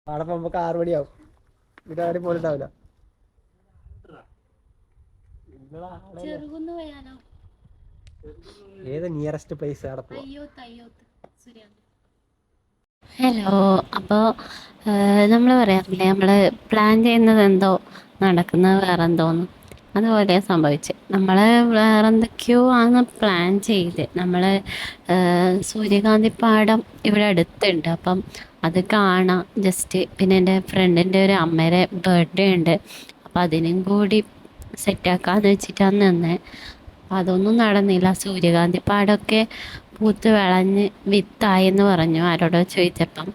അവിടെ പോകുമ്പോ 6 മണിയാവും. ഇവിടെ ആരും പോലുണ്ടാവില്ല. ഏത് നിയറസ്റ്റ് പ്ലേസ് അവിടെ പോവാ? ഹലോ. അപ്പോൾ നമ്മൾ പറയാറില്ലേ, നമ്മൾ പ്ലാൻ ചെയ്യുന്നത് എന്തോ നടക്കുന്നത് വേറെന്തോന്ന്. അതുപോലെ സംഭവിച്ച് നമ്മൾ വേറെന്തൊക്കെയോ ആണ് പ്ലാൻ ചെയ്ത്. നമ്മൾ സൂര്യകാന്തി പാടം ഇവിടെ അടുത്തുണ്ട്, അപ്പം അത് കാണാം ജസ്റ്റ്. പിന്നെ എൻ്റെ ഫ്രണ്ടിൻ്റെ ഒരു അമ്മയുടെ ബർത്ത്ഡേ ഉണ്ട്, അപ്പം അതിനും കൂടി സെറ്റാക്കാന്ന് വെച്ചിട്ടാണ് നിന്നത്. അതൊന്നും നടന്നില്ല. സൂര്യകാന്തി പാടമൊക്കെ പൂത്ത് വിളഞ്ഞ് വിത്തായെന്ന് പറഞ്ഞു ആരോടോ ചോദിച്ചപ്പം.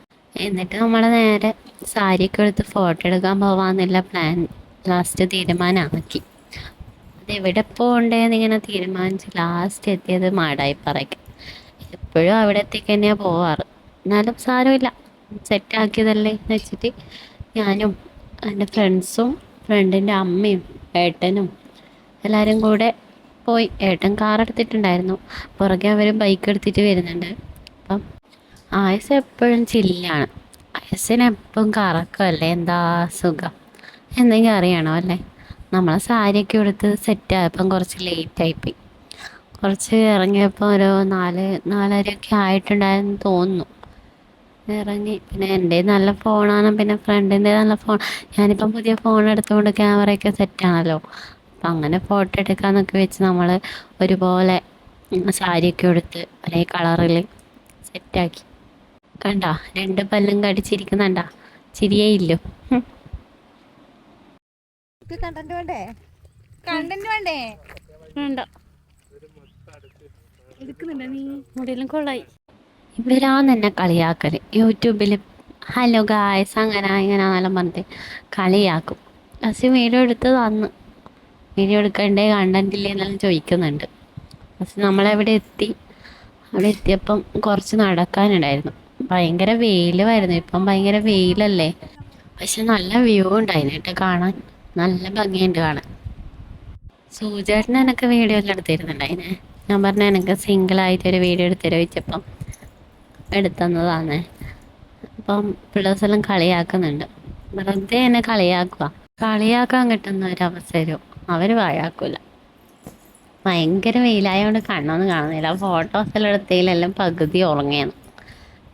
എന്നിട്ട് നമ്മൾ നേരെ സാരിയൊക്കെ എടുത്ത് ഫോട്ടോ എടുക്കാൻ പോവാന്നുള്ള പ്ലാൻ ലാസ്റ്റ് തീരുമാനമാക്കി. അതെവിടെ പോകണ്ടേന്ന് ഇങ്ങനെ തീരുമാനിച്ച് ലാസ്റ്റ് എത്തിയത് മാടായിപ്പാറയ്ക്ക്. എപ്പോഴും അവിടെ എത്തിക്ക് തന്നെയാണ് പോവാറ്. എന്നാലും സാരമില്ല, സെറ്റാക്കിയതല്ലേ എന്ന് വെച്ചിട്ട് ഞാനും എൻ്റെ ഫ്രണ്ട്സും ഫ്രണ്ടിൻ്റെ അമ്മയും ഏട്ടനും എല്ലാവരും കൂടെ പോയി. ഏട്ടൻ കാർ എടുത്തിട്ടുണ്ടായിരുന്നു, പുറകെ അവർ ബൈക്ക് എടുത്തിട്ട് വരുന്നുണ്ട്. അപ്പം ആയുസ് എപ്പോഴും ചില്ലാണ്. ആയുസിനെപ്പം കറക്കമല്ലേ, എന്താ സുഖം. എന്തെങ്കിലും അറിയണോ അല്ലേ. നമ്മളെ സാരിയൊക്കെ എടുത്ത് സെറ്റായപ്പം കുറച്ച് ലേറ്റായിപ്പോയി. കുറച്ച് ഇറങ്ങിയപ്പോൾ ഒരു 4-4:30 ആയിട്ടുണ്ടായെന്ന് തോന്നുന്നു. ഇറങ്ങി. പിന്നെ എൻ്റെ നല്ല ഫോണാണ്, പിന്നെ ഫ്രണ്ടിൻ്റെ നല്ല ഫോൺ. ഞാനിപ്പം പുതിയ ഫോൺ എടുത്തുകൊണ്ട് ക്യാമറയൊക്കെ സെറ്റാണല്ലോ. അപ്പം അങ്ങനെ ഫോട്ടോ എടുക്കാമെന്നൊക്കെ വെച്ച് നമ്മൾ ഒരുപോലെ സാരിയൊക്കെ എടുത്ത് ഒരേ കളറിൽ സെറ്റാക്കി. കണ്ടാ, 2 പല്ലും കടിച്ചിരിക്കുന്നുണ്ടാ, ചിരിയേ ഇല്ലോ. കണ്ടന്റ് വേണ്ടേ? കണ്ടന്റ് വേണ്ടേ? വേണ്ട. എടുക്കുന്നുണ്ടോ നീ? മുടിയെല്ലാം കൊള്ളായി. ഇവരാന്ന് എന്നെ കളിയാക്കല് യൂട്യൂബിൽ. ഹലോ ഗായ്സ്, അങ്ങനെ ഇങ്ങനെയാണെന്നെല്ലാം പറഞ്ഞിട്ട് കളിയാക്കും. പക്ഷെ വീഡിയോ എടുത്ത് തന്ന്, വീഡിയോ എടുക്കണ്ടേ കണ്ടന്റില്ലേ എന്നെല്ലാം ചോദിക്കുന്നുണ്ട്. പക്ഷെ നമ്മളെവിടെ എത്തി. അവിടെ എത്തിയപ്പം കുറച്ച് നടക്കാനുണ്ടായിരുന്നു. ഭയങ്കര വെയിലുമായിരുന്നു. ഇപ്പം ഭയങ്കര വെയിലല്ലേ, പക്ഷെ നല്ല വ്യൂ ഉണ്ടായിരുന്നു കേട്ടോ കാണാൻ. നല്ല ഭംഗിയുണ്ട് കാണാൻ. സൂചേട്ടൻ എനിക്ക് വീഡിയോ എല്ലാം എടുത്തിരുന്നുണ്ടായിനെ. ഞാൻ പറഞ്ഞ എനിക്ക് സിംഗിളായിട്ടൊരു വീഡിയോ എടുത്തരോ ചോദിച്ചപ്പം എടുത്തന്നതാന്നേ. അപ്പം പിള്ളേഴ്സെല്ലാം കളിയാക്കുന്നുണ്ട്. വെറുതെ എന്നെ കളിയാക്കുക. കളിയാക്കാൻ കിട്ടുന്ന ഒരവസരവും അവർ വാഴാക്കൂല. ഭയങ്കര വെയിലായതുകൊണ്ട് കണ്ണൊന്നും കാണുന്നില്ല. ഫോട്ടോസെല്ലാം എടുത്തതിലെല്ലാം പകുതി ഉറങ്ങിയാണ്.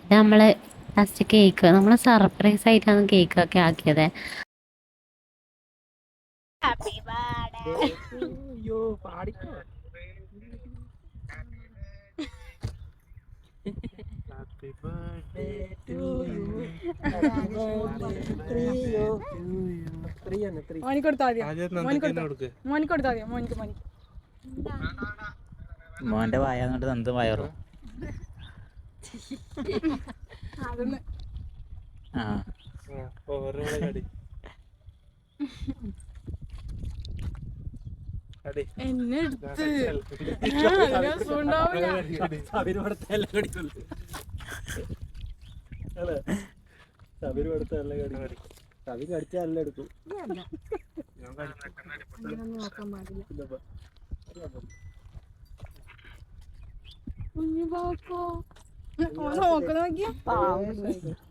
ഇത് നമ്മൾ ലാസ്റ്റ് കേക്ക് നമ്മൾ സർപ്രൈസ് ആയിട്ടാണ് കേക്കൊക്കെ ആക്കിയത്. Happy birthday. അയ്യോ പാടിക്കോ. Happy birthday to you. മോന്റെ വായ അങ്ങോട്ട് തന്ത് വയറോ. ആ എന്നെ എടുത്ത് കവിന് അടിച്ചാൽ എടുക്കും.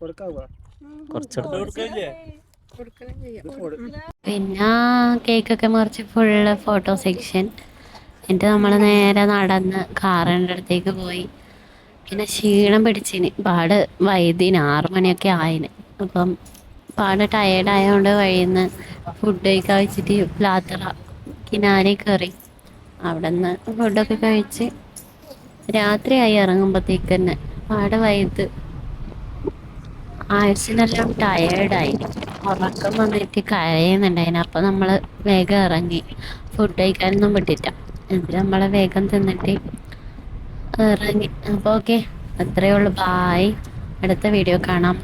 കൊടുക്കാവോ? പിന്നെ കേക്കൊക്കെ മുറിച്ച് ഫുള്ള് ഫോട്ടോ സെക്ഷൻ. എന്നിട്ട് നമ്മൾ നേരെ നടന്ന് കാറിൻ്റെ അടുത്തേക്ക് പോയി. പിന്നെ ക്ഷീണം പിടിച്ചിന് പാട്. വൈദ്യന് 6 മണിയൊക്കെ ആയിന്. അപ്പം പാട് ടയേർഡായതുകൊണ്ട് വഴിയിൽ ഫുഡ് കഴിക്കാൻ വെച്ചിട്ട് പ്ലാത്തറ കിനാരി കയറി. അവിടെ നിന്ന് ഫുഡൊക്കെ കഴിച്ച് രാത്രിയായി ഇറങ്ങുമ്പോഴത്തേക്ക് തന്നെ. പാട് വൈദ്യ ആയുസിനെല്ലാം ടയേർഡായി, ഉറക്കം വന്നിട്ട് കരയുന്നുണ്ടായിന്. അപ്പം നമ്മൾ വേഗം ഇറങ്ങി. ഫുഡ് കഴിക്കാനൊന്നും വിട്ടില്ല. എന്നിട്ട് നമ്മൾ വേഗം തിന്നിട്ട് ഇറങ്ങി. അപ്പോൾ ഓക്കെ, അത്രയേ ഉള്ളൂ. ബായ്. അടുത്ത വീഡിയോ കാണാം.